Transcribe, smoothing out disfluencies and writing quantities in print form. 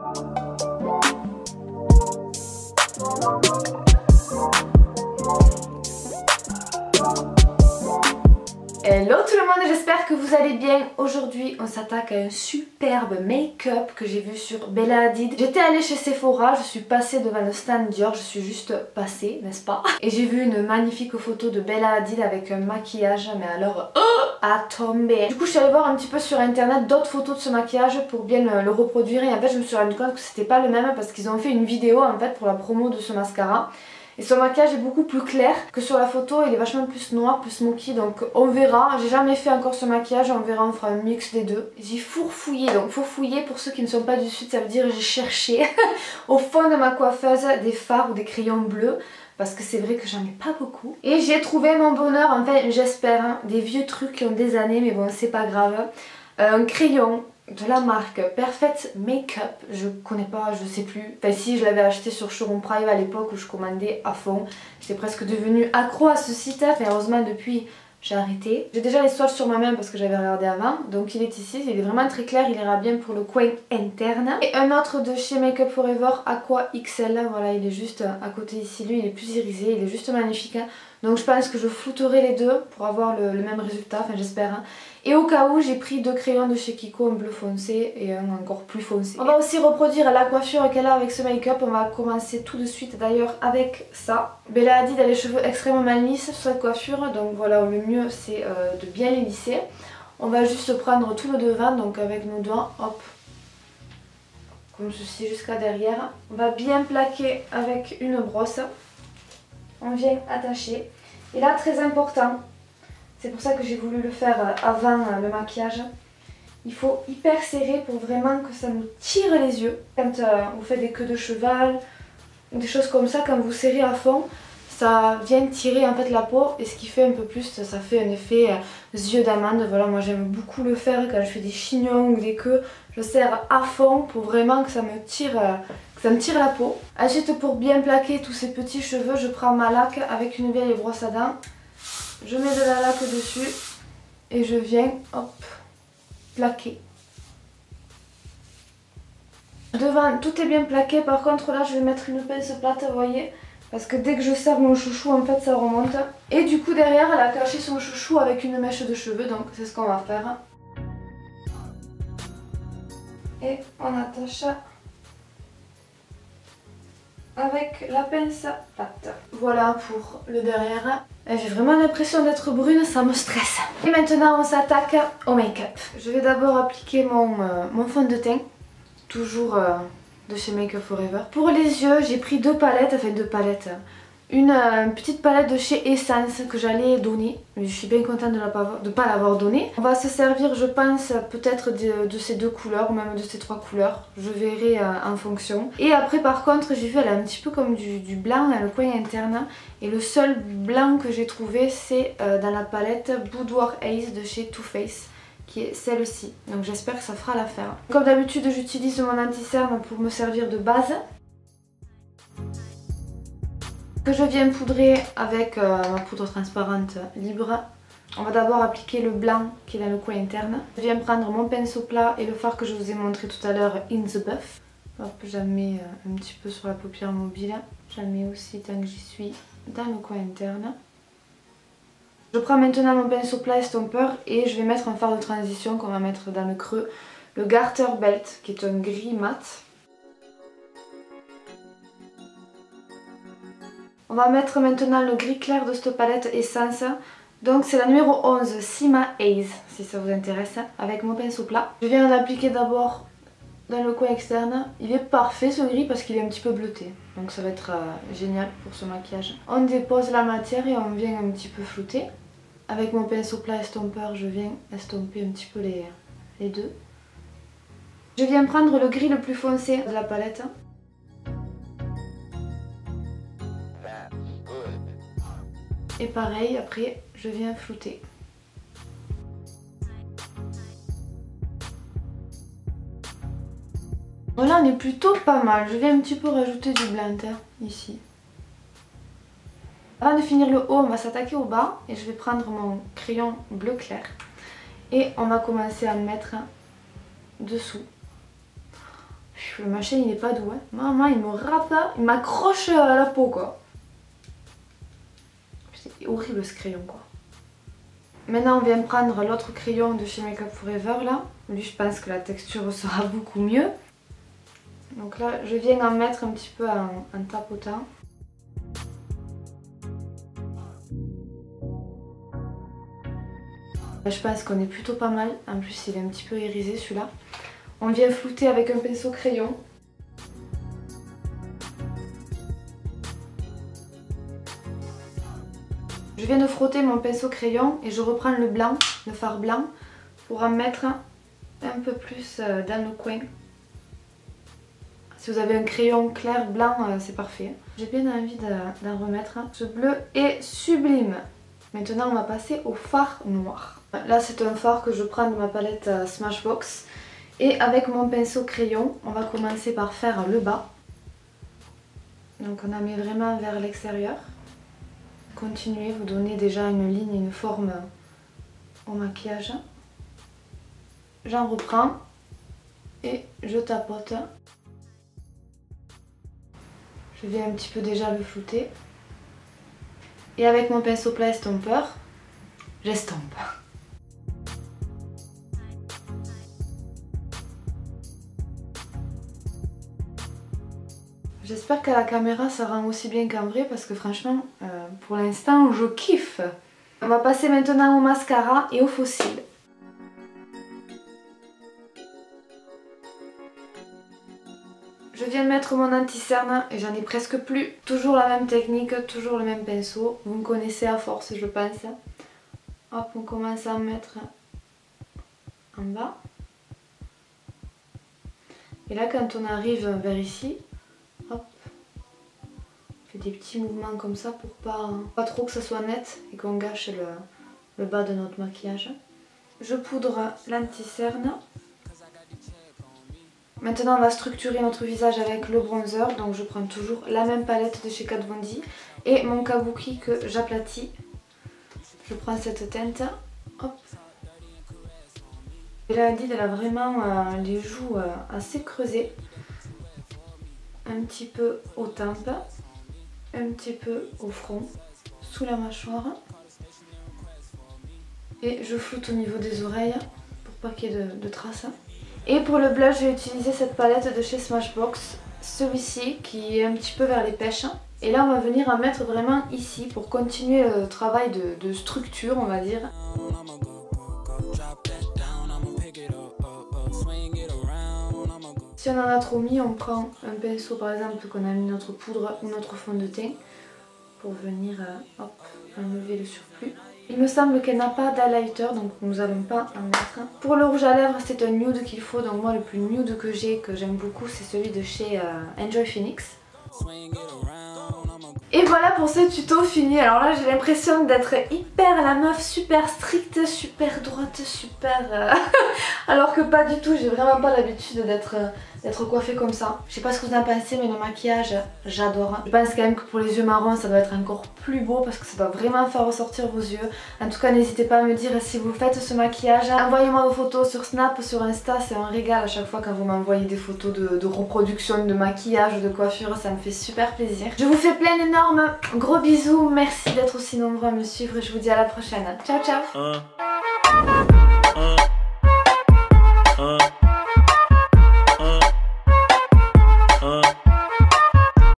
Hello tout le monde, j'espère que vous allez bien. Aujourd'hui on s'attaque à un superbe make-up que j'ai vu sur Bella Hadid. J'étais allée chez Sephora, je suis passée devant le stand Dior, je suis juste passée, n'est-ce pas? Et j'ai vu une magnifique photo de Bella Hadid avec un maquillage, mais alors à tomber. Du coup je suis allée voir un petit peu sur internet d'autres photos de ce maquillage pour bien le reproduire, et en fait je me suis rendu compte que c'était pas le même parce qu'ils ont fait une vidéo en fait pour la promo de ce mascara. Et son maquillage est beaucoup plus clair que sur la photo, il est vachement plus noir, plus smoky, donc on verra. J'ai jamais fait encore ce maquillage, on verra, on fera un mix des deux. J'ai fourfouillé, donc fourfouillé pour ceux qui ne sont pas du sud, ça veut dire j'ai cherché au fond de ma coiffeuse des fards ou des crayons bleus. Parce que c'est vrai que j'en ai pas beaucoup. Et j'ai trouvé mon bonheur, en fait j'espère, hein, des vieux trucs qui ont des années, mais bon c'est pas grave. Un crayon de la marque Perfect Makeup, je connais pas, je sais plus. Enfin si, je l'avais acheté sur Showroom Prime à l'époque où je commandais à fond. J'étais presque devenue accro à ce site, mais heureusement depuis j'ai arrêté. J'ai déjà les swatchs sur ma main parce que j'avais regardé avant. Donc il est ici, il est vraiment très clair, il ira bien pour le coin interne. Et un autre de chez Makeup Forever Aqua XL, voilà, il est juste à côté ici. Lui il est plus irisé, il est juste magnifique. Donc je pense que je flouterai les deux pour avoir le même résultat, enfin j'espère. Et au cas où, j'ai pris deux crayons de chez Kiko, un bleu foncé et un encore plus foncé. On va aussi reproduire la coiffure qu'elle a avec ce make-up. On va commencer tout de suite d'ailleurs avec ça. Bella Hadid a les cheveux extrêmement mal lisses sur cette coiffure, donc voilà, le mieux c'est de bien les lisser. On va juste prendre tout le devant, donc avec nos doigts, hop, comme ceci jusqu'à derrière. On va bien plaquer avec une brosse. On vient attacher. Et là, très important, c'est pour ça que j'ai voulu le faire avant le maquillage. Il faut hyper serrer pour vraiment que ça nous tire les yeux. Quand vous faites des queues de cheval, des choses comme ça, quand vous serrez à fond, ça vient tirer en fait la peau, et ce qui fait un peu plus, ça fait un effet yeux d'amande. Voilà, moi j'aime beaucoup le faire quand je fais des chignons ou des queues. Je serre à fond pour vraiment que ça me tire la peau. Ensuite, pour bien plaquer tous ces petits cheveux, je prends ma laque avec une vieille brosse à dents. Je mets de la laque dessus et je viens, hop, plaquer. Devant, tout est bien plaqué. Par contre, là, je vais mettre une pince plate, vous voyez, parce que dès que je serre mon chouchou, en fait, ça remonte. Et du coup, derrière, elle a caché son chouchou avec une mèche de cheveux, donc c'est ce qu'on va faire. Et on attache avec la pince plate. Voilà pour le derrière. J'ai vraiment l'impression d'être brune, ça me stresse. Et maintenant on s'attaque au make-up. Je vais d'abord appliquer mon fond de teint, toujours de chez Makeup Forever. Pour les yeux, j'ai pris deux palettes, enfin deux palettes. Une petite palette de chez Essence que j'allais donner, mais je suis bien contente de ne pas l'avoir donnée. On va se servir, je pense, peut-être de ces deux couleurs, ou même de ces trois couleurs. Je verrai en fonction. Et après, par contre, j'ai vu, elle a un petit peu comme du blanc dans le coin interne. Et le seul blanc que j'ai trouvé, c'est dans la palette Boudoir Ace de chez Too Faced, qui est celle-ci. Donc j'espère que ça fera l'affaire. Comme d'habitude, j'utilise mon anti-cerne pour me servir de base, que je viens poudrer avec ma poudre transparente libre. On va d'abord appliquer le blanc qui est dans le coin interne. Je viens prendre mon pinceau plat et le fard que je vous ai montré tout à l'heure, In The Buff. Hop, j'en mets un petit peu sur la paupière mobile. J'en mets aussi, tant que j'y suis, dans le coin interne. Je prends maintenant mon pinceau plat estompeur et je vais mettre un fard de transition qu'on va mettre dans le creux. Le Garter Belt, qui est un gris mat. On va mettre maintenant le gris clair de cette palette Essence. Donc c'est la numéro 11, Sima Haze, si ça vous intéresse, avec mon pinceau plat. Je viens d'appliquer d'abord dans le coin externe. Il est parfait ce gris parce qu'il est un petit peu bleuté. Donc ça va être génial pour ce maquillage. On dépose la matière et on vient un petit peu flouter. Avec mon pinceau plat estompeur, je viens estomper un petit peu les deux. Je viens prendre le gris le plus foncé de la palette. Et pareil, après, je viens flouter. Voilà, on est plutôt pas mal. Je vais un petit peu rajouter du blanc ici. Avant de finir le haut, on va s'attaquer au bas. Et je vais prendre mon crayon bleu clair. Et on va commencer à le mettre dessous. Le machin il est pas doux hein. Maman il me râpe, il m'accroche à la peau quoi. C'est horrible ce crayon quoi. Maintenant on vient prendre l'autre crayon de chez Make Up For Ever là. Lui je pense que la texture sera beaucoup mieux. Donc là je viens en mettre un petit peu en tapotant. Je pense qu'on est plutôt pas mal. En plus il est un petit peu irisé celui-là. On vient flouter avec un pinceau crayon. Je viens de frotter mon pinceau crayon et je reprends le blanc, le fard blanc, pour en mettre un peu plus dans le coin. Si vous avez un crayon clair blanc, c'est parfait. J'ai bien envie d'en remettre. Ce bleu est sublime. Maintenant on va passer au fard noir. Là c'est un fard que je prends de ma palette Smashbox. Et avec mon pinceau crayon, on va commencer par faire le bas. Donc on en met vraiment vers l'extérieur. Continuez, vous donnez déjà une ligne et une forme au maquillage. J'en reprends et je tapote. Je viens un petit peu déjà le flouter. Et avec mon pinceau plat estompeur, j'estompe. J'espère qu'à la caméra ça rend aussi bien qu'en vrai parce que franchement pour l'instant je kiffe. On va passer maintenant au mascara et au faux cils. Je viens de mettre mon anti-cerne et j'en ai presque plus. Toujours la même technique, toujours le même pinceau. Vous me connaissez à force je pense. Hop, on commence à en mettre en bas. Et là quand on arrive vers ici, hop, on fait des petits mouvements comme ça pour pas trop que ça soit net et qu'on gâche le bas de notre maquillage. Je poudre l'anti-cerne. Maintenant on va structurer notre visage avec le bronzer, donc je prends toujours la même palette de chez Kat Von D et mon kabuki que j'aplatis. Je prends cette teinte, hop. Bella Hadid elle a vraiment les joues assez creusées. Un petit peu aux tempes, un petit peu au front, sous la mâchoire. Et je floute au niveau des oreilles pour pas qu'il y ait de traces. Et pour le blush, j'ai utilisé cette palette de chez Smashbox, celui-ci qui est un petit peu vers les pêches. Et là on va venir en mettre vraiment ici pour continuer le travail de structure on va dire. Si on en a trop mis, on prend un pinceau par exemple qu'on a mis notre poudre ou notre fond de teint pour venir hop, enlever le surplus. Il me semble qu'elle n'a pas d'highlighter donc nous n'allons pas en mettre. Pour le rouge à lèvres c'est un nude qu'il faut, donc moi le plus nude que j'ai, que j'aime beaucoup, c'est celui de chez Enjoy Phoenix. Et voilà pour ce tuto fini. Alors là j'ai l'impression d'être hyper la meuf super stricte, super droite, super... alors que pas du tout, j'ai vraiment pas l'habitude d'être coiffée comme ça. Je sais pas ce que vous en pensez mais le maquillage j'adore. Je pense quand même que pour les yeux marrons ça doit être encore plus beau parce que ça doit vraiment faire ressortir vos yeux. En tout cas n'hésitez pas à me dire si vous faites ce maquillage. Envoyez-moi vos photos sur Snap, sur Insta, c'est un régal à chaque fois quand vous m'envoyez des photos de reproduction, de maquillage, de coiffure, ça me fait super plaisir. Je vous fais plein d'énormes gros bisous, merci d'être aussi nombreux à me suivre et je vous dis à la prochaine. Ciao ciao.